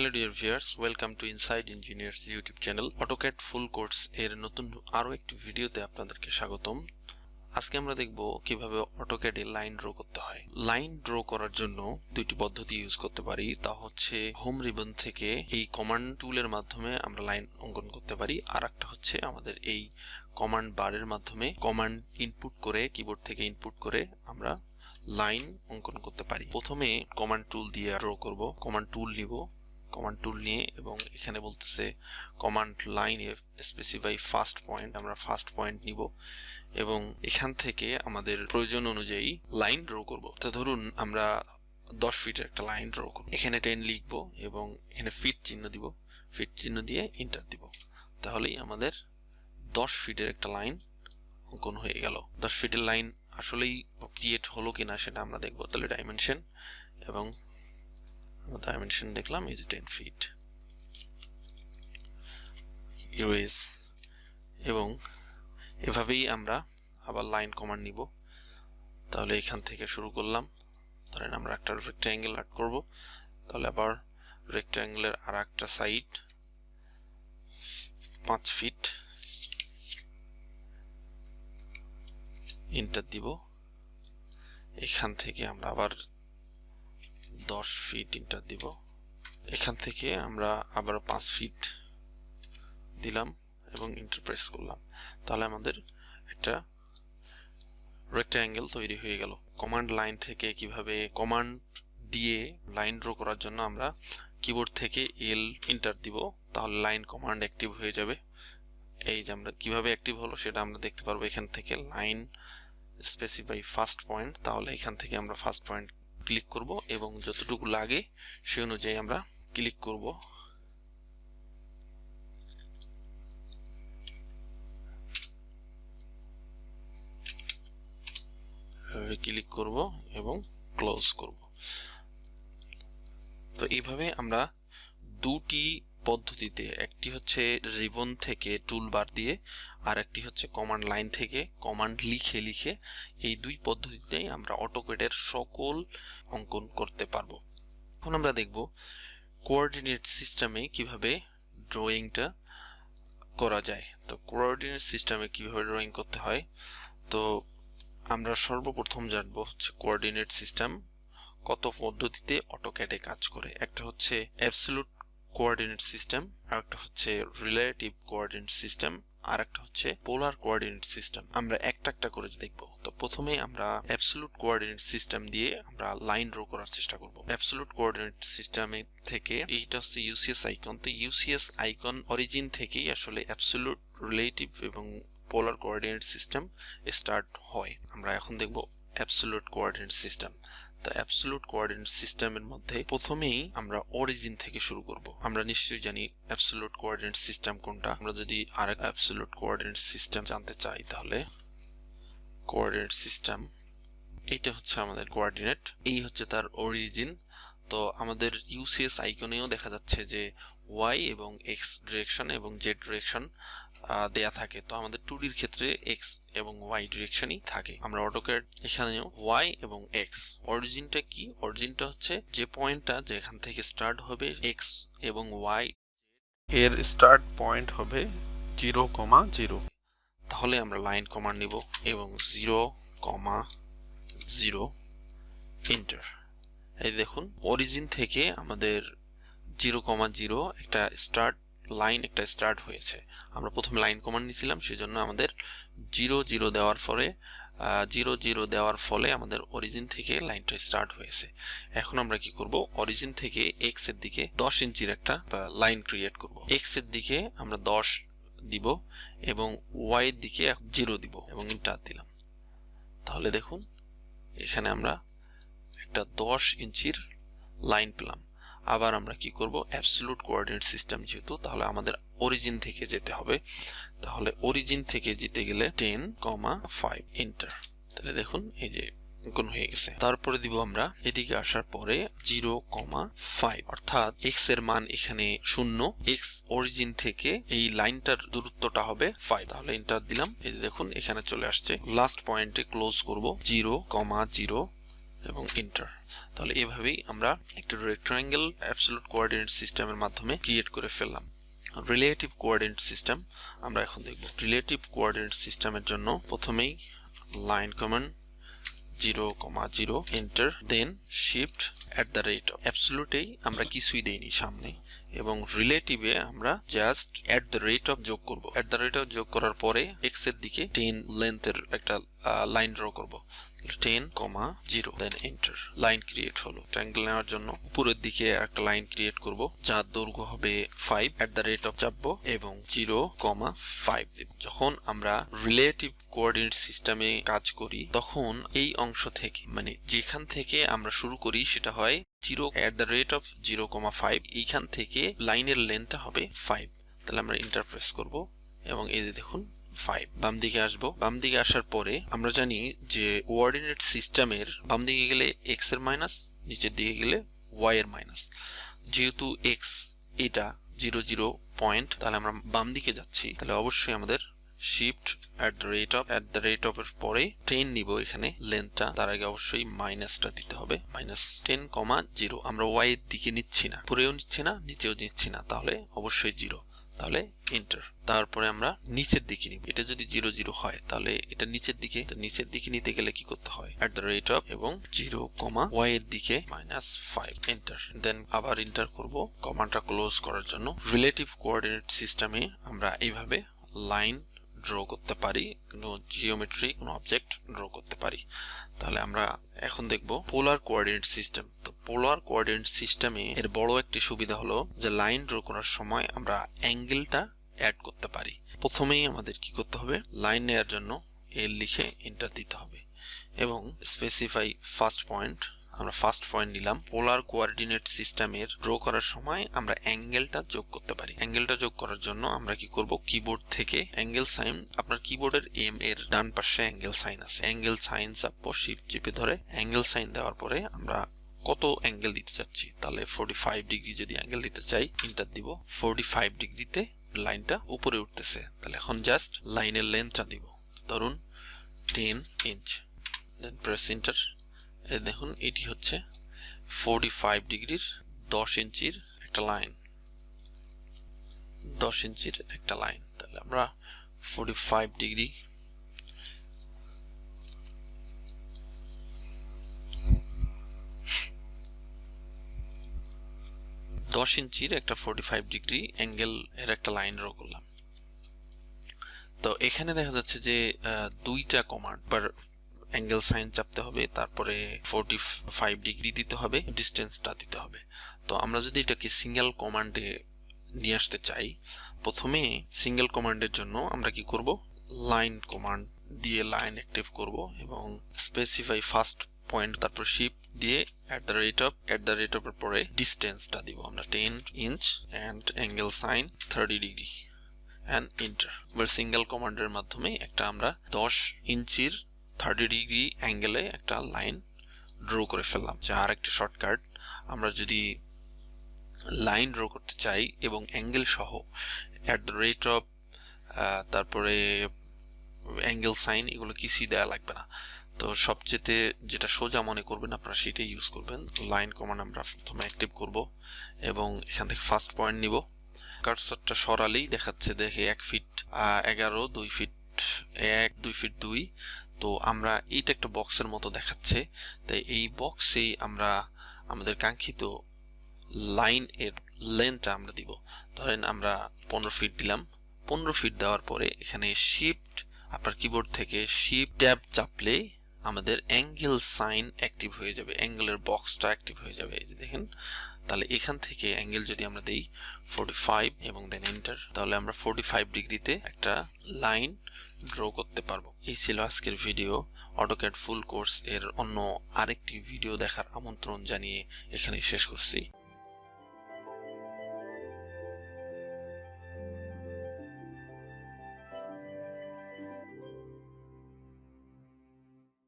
Hello dear viewers, welcome to Inside Engineers YouTube channel. AutoCAD full course এর নতুন আরো একটি ভিডিওতে আপনাদেরকে স্বাগতম। আজকে আমরা দেখব কিভাবে AutoCAD এ লাইন ড্র করতে হয়। লাইন ড্র করার জন্য দুটি পদ্ধতি ইউজ করতে পারি, তা হচ্ছে হোম রিবন থেকে এই কমান্ড টুলের মাধ্যমে আমরা লাইন অঙ্কন করতে পারি, আর একটা হচ্ছে আমাদের এই কমান্ড বারের মাধ্যমে কমান্ড ইনপুট করে কিবোর্ড থেকে ইনপুট করে আমরা লাইন অঙ্কন করতে পারি। প্রথমে কমান্ড টুল দিয়ে ড্র করব। কমান্ড টুল নিব, কমান্ড টুল নিয়ে এবং এখানে বলতেছে কমান্ড লাইনে স্পেসিফাই ফার্স্ট পয়েন্ট, আমরা ফার্স্ট পয়েন্ট নিব এবং এখান থেকে আমাদের প্রয়োজন অনুযায়ী লাইন ড্র করব। তো ধরুন আমরা 10 ফিটের একটা লাইন ড্র করব। এখানে 10 লিখব এবং এখানে ফিট চিহ্ন দিব, ফিট চিহ্ন দিয়ে এন্টার দিব। তাহলেই আমাদের 10 ফিটের একটা লাইন অঙ্কন হয়ে গেল। 10 ফিটের লাইন আসলেই ক্রিয়েট হলো কিনা সেটা আমরা দেখব। তাহলে ডাইমেনশন এবং ডাইমেনশন দেখলাম এই যে 10 ফিট, ইরেজ, এবং এভাবেই আমরা আবার লাইন কমান্ড নিব। তাহলে এখান থেকে শুরু করলাম, ধরেন আমরা একটা রেক্ট্যাঙ্গেল আর্ট করব। তাহলে আবার রেক্ট্যাঙ্গেলের আর একটা সাইড 5 ফিট, এন্টার দিব। এখান থেকে আমরা আবার 10 ফিট এন্টার দিব। এখান থেকে আমরা আবার 5 ফিট দিলাম এবং এন্টার প্রেস করলাম। তাহলে আমাদের একটা রেক্ট্যাঙ্গেল তৈরি হয়ে গেল। কমান্ড লাইন থেকে কিভাবে কমান্ড দিয়ে লাইন ড্র করার জন্য আমরা কিবোর্ড থেকে এল এন্টার দিব, তাহলে লাইন কমান্ড অ্যাক্টিভ হয়ে যাবে। এই যে আমরা কিভাবে অ্যাক্টিভ হলো সেটা আমরা দেখতে পারবো। এখান থেকে লাইন স্পেসিফাই ফার্স্ট পয়েন্ট, তাহলে এখান থেকে আমরা ফার্স্ট পয়েন্ট ক্লিক করব এবং যতটুকু লাগে সে অনুযায়ী আমরা ক্লিক করব। ক্লিক করব এবং ক্লোজ করব। তো এইভাবে আমরা দুটি পদ্ধতিতে, একটি হচ্ছে রিবন থেকে টুলবার দিয়ে আর একটি হচ্ছে কমান্ড লাইন থেকে কমান্ড লিখে লিখে, এই দুই পদ্ধতিতেই আমরা AutoCAD এর সকল অঙ্কন করতে পারবো। এখন আমরা দেখব কোঅর্ডিনেট সিস্টেমে কিভাবে ড্রয়িংটা করা যায়। তো কোঅর্ডিনেট সিস্টেমে কিভাবে ড্রয়িং করতে হয়, তো আমরা সর্বপ্রথম জানবো হচ্ছে কোঅর্ডিনেট সিস্টেম কত পদ্ধতিতে AutoCAD এ কাজ করে। একটা হচ্ছে অ্যাবসলিউট কোঅর্ডিনেট সিস্টেম, আর একটা হচ্ছে রিলেটিভ কোঅর্ডিনেট সিস্টেম, আর একটা হচ্ছে পোলার কোঅর্ডিনেট সিস্টেম। আমরা একটা একটা করে দেখব। তো প্রথমে আমরা অ্যাবসলিউট কোঅর্ডিনেট সিস্টেম দিয়ে আমরা লাইন ড্র করার চেষ্টা করব। অ্যাবসলিউট কোঅর্ডিনেট সিস্টেমে থেকে এইটা হচ্ছে ইউসিএস আইকন। তো ইউসিএস আইকন অরিজিন থেকেই আসলে অ্যাবসলিউট, রিলেটিভ এবং পোলার কোঅর্ডিনেট সিস্টেম স্টার্ট হয়। আমরা এখন দেখব অ্যাবসলিউট কোঅর্ডিনেট সিস্টেম। তো অ্যাবসলিউট কোঅর্ডিনেট সিস্টেমের মধ্যে প্রথমেই আমরা অরিজিন থেকে শুরু করব। আমরা নিশ্চয়ই জানি অ্যাবসলিউট কোঅর্ডিনেট সিস্টেম কোনটা। আমরা যদি আরেক অ্যাবসলিউট কোঅর্ডিনেট সিস্টেম জানতে চাই, তাহলে কোঅর্ডিনেট সিস্টেম, এইটা হচ্ছে আমাদের কোঅর্ডিনেট, এই হচ্ছে তার অরিজিন। তো আমাদের ইউসিএস আইকনেও দেখা যাচ্ছে যে ওয়াই এবং এক্স ডিরেকশন এবং জেড ডিরেকশন দেয়া থাকে। তো আমাদের 2D এর ক্ষেত্রে এক্স এবং ওয়াই ডিরেকশনই থাকে। আমরা AutoCAD এখানেও ওয়াই এবং এক্স। অরিজিনটা কি? অরিজিনটা হচ্ছে যে পয়েন্টটা যেখান থেকে স্টার্ট হবে এক্স এবং ওয়াই এর স্টার্ট পয়েন্ট হবে 0,0। তাহলে আমরা লাইন কমান্ড নিব এবং 0,0 এন্টার। এই দেখুন অরিজিন থেকে আমাদের 0,0 একটা স্টার্ট লাইন একটা স্টার্ট হয়েছে। আমরা প্রথমে লাইন কমান্ড নিয়েছিলাম, সেজন্য আমাদের 0,0 দেওয়ার ফলে আমাদের অরিজিন থেকে লাইনটা স্টার্ট হয়েছে। এখন আমরা কি করব, অরিজিন থেকে এক্স এর দিকে 10 ইঞ্চির একটা লাইন ক্রিয়েট করব। এক্স এর দিকে আমরা 10 দিব এবং ওয়াই এর দিকে 0 দিব এবং এন্টার দিলাম। তাহলে দেখুন এখানে আমরা একটা 10 ইঞ্চির লাইন পেলাম। আবার আমরা কি করব, অ্যাবসলিউট কোঅর্ডিনেট সিস্টেম যেহেতু, তাহলে আমাদের অরিজিন থেকে যেতে হবে। তাহলে অরিজিন থেকে যেতে গেলে 10,5 এন্টার। তাহলে দেখুন এই যে অঙ্কন হয়ে গেছে। তারপরে দিব আমরা এদিকে আসার পরে 0,5, অর্থাৎ এক্স এর মান এখানে 0, এক্স অরিজিন থেকে এই লাইনটার দূরত্বটা হবে 5। তাহলে এন্টার দিলাম। এই যে দেখুন এখানে চলে আসছে। লাস্ট পয়েন্টে ক্লোজ করব 0,0 এবং এন্টার। তাহলে এভাবেই আমরা একটা রেক্ট্যাঙ্গেল অ্যাবসলিউট কোঅর্ডিনেট সিস্টেমের মাধ্যমে ক্রিয়েট করে ফেললাম। রিলেটিভ কোঅর্ডিনেট সিস্টেম আমরা এখন দেখব। রিলেটিভ কোঅর্ডিনেট সিস্টেমের জন্য প্রথমেই লাইন কমান্ড 0,0 এন্টার, দেন শিফট @ অ্যাবসলিউটেই আমরা কিছুই দেইনি সামনে, এবং রিলেটিভে আমরা জাস্ট @ যোগ করব। @ যোগ করার পরে এক্স এর দিকে 10 লেন্থের একটা লাইন ড্র করব, 10,0 দেন এন্টার। লাইন ক্রিয়েট হলো। ট্রায়াঙ্গেল নেওয়ার জন্য উপরের দিকে একটা লাইন ক্রিয়েট করব যার দৈর্ঘ্য হবে 5, @ চাপবো এবং 0,5 দেব। যখন আমরা রিলেটিভ কোঅর্ডিনেট সিস্টেমে কাজ করি তখন এই অংশ থেকে, মানে যেখান থেকে আমরা শুরু করি সেটা হয় 0,5, এইখান থেকে লাইনের লেন্থটা হবে 5। তাহলে আমরা ইন্টারপ্রেস করব এবং এই যে দেখুন 5। বাম দিকে আসবো। বাম দিকে আসার পরে আমরা জানি যে কোঅর্ডিনেট সিস্টেমের বাম দিকে গেলে x এর মাইনাস, নিচের দিকে গেলে y এর মাইনাস। যেহেতু x এটা 0, 0 পয়েন্ট, তাহলে আমরা বাম দিকে যাচ্ছি, তাহলে অবশ্যই আমাদের শিফট @ এর পরে 10 নিব এখানে লেন্থটা, তার আগে অবশ্যই মাইনাসটা দিতে হবে, -10,0। আমরা y এর দিকে নিচ্ছি না, উপরেও নিচ্ছি না, নিচেও নিচ্ছি না, তাহলে অবশ্যই 0। তাহলে এন্টার। তারপরে আমরা নিচের দিকে নিব। এটা যদি 0, 0 হয় তাহলে এটা নিচের দিকে, নিচের দিকে নিতে গেলে কি করতে হয়, @ এবং 0, y এর দিকে -5 এন্টার। দেন আবার এন্টার করব কমান্ডটা ক্লোজ করার জন্য। রিলেটিভ কোঅর্ডিনেট সিস্টেমে আমরা এইভাবে লাইন ড্র করতে পারি, কোনো জিওমেট্রি, কোনো অবজেক্ট ড্র করতে পারি। তাহলে আমরা এখন দেখব পোলার কোঅর্ডিনেট সিস্টেম। তো পোলার কোঅর্ডিনেট সিস্টেমে এর বড় একটি সুবিধা হলো যে লাইন ড্র করার সময় আমরা অ্যাঙ্গেলটা অ্যাড করতে পারি। প্রথমেই আমাদের কি করতে হবে, লাইন নেওয়ার জন্য এল লিখে এন্টার দিতে হবে এবং স্পেসিফাই ফার্স্ট পয়েন্ট, আমরা ফার্স্ট পয়েন্ট নিলাম। পোলার কোঅর্ডিনেট সিস্টেমের ড্র করার সময় আমরা অ্যাঙ্গেলটা যোগ করতে পারি। অ্যাঙ্গেলটা যোগ করার জন্য আমরা কি করব, কিবোর্ড থেকে অ্যাঙ্গেল সাইন, আপনার কিবোর্ডের এম এর ডান পাশে অ্যাঙ্গেল সাইন আছে, অ্যাঙ্গেল সাইন চাপবো, শিফট চেপে ধরে অ্যাঙ্গেল সাইন দেওয়ার পরে আমরা কত অ্যাঙ্গেল দিতে চাচ্ছি, তাহলে 45 ডিগ্রি যদি অ্যাঙ্গেল দিতে চাই এন্টার দিব। 45 ডিগ্রিতে লাইনটা উপরে উঠতেছে, তাহলে এখন জাস্ট লাইনের লেন্থটা দিব, ধরুন 10 ইঞ্চ, দেন প্রেস এন্টার। দেখুন এটি হচ্ছে 45 ডিগ্রির 10 ইঞ্চির একটা লাইন, 10 ইঞ্চির একটা লাইন। তাহলে আমরা 45 ডিগ্রি একটা 45 ডিগ্রি অ্যাঙ্গেল এর একটা লাইন ড্র করলাম। তো এখানে দেখা যাচ্ছে যে দুইটা কমান্ড, বাট অ্যাঙ্গেল সাইন চাপতে হবে, তারপরে 45 ডিগ্রি দিতে হবে, ডিস্টেন্সটা দিতে হবে। তো আমরা যদি এটাকে সিঙ্গেল কমান্ডে নিয়ে আসতে চাই, প্রথমে সিঙ্গেল কমান্ডের জন্য আমরা কি করব, লাইন কমান্ড দিয়ে লাইন অ্যাক্টিভ করব এবং স্পেসিফাই ফার্স্ট পয়েন্ট, তারপর শিফট দিয়ে @ এর পরে ডিস্টেন্সটা দিব আমরা 10 inch and angle sign 30 degree and enter. এবার সিঙ্গেল কমান্ডের মাধ্যমে একটা আমরা 10 ইঞ্চির 30 ডিগ্রি অ্যাঙ্গেলে একটা লাইন ড্র করে ফেললাম। যা আর একটা শর্টকাট, আমরা যদি লাইন ড্র করতে চাই এবং অ্যাঙ্গেল সহ @ তারপরে অ্যাঙ্গেল সাইন, এগুলো কিছুই দেওয়া লাগবে না। তো সবচেয়ে যেটা সোজা মনে করবেন আপনারা সেটাই ইউজ করবেন। লাইন কমান্ড আমরা প্রথমে অ্যাক্টিভ করব এবং এখান থেকে ফার্স্ট পয়েন্ট নিব। কার্সরটা সরালেই দেখাচ্ছে, দেখে 1 ফিট 11, 2 ফিট 1, 2 ফিট 2। তো আমরা এইটা একটা বক্সের মতো দেখাচ্ছে, তাই এই বক্সেই আমরা আমাদের কাঙ্ক্ষিত লাইন এর লেন্থটা আমরা দিব। ধরেন আমরা 15 ফিট দিলাম। 15 ফিট দেওয়ার পরে এখানে শিফট, আপনার কিবোর্ড থেকে শিফট ট্যাব চাপলে আমাদের অ্যাঙ্গেল সাইন অ্যাক্টিভ হয়ে যাবে, অ্যাঙ্গেলের বক্সটা অ্যাক্টিভ হয়ে যাবে, এই যে দেখেন। তাহলে এখান থেকে অ্যাঙ্গেল যদি আমরা দেই 45 এবং দেন এন্টার, তাহলে আমরা 45 ডিগ্রিতে একটা লাইন ড্র করতে পারবো। এই ছিল আজকের ভিডিও। অটোক্যাড ফুল কোর্স এর অন্য আরেকটি ভিডিও দেখার আমন্ত্রণ জানিয়ে এখানেই শেষ করছি।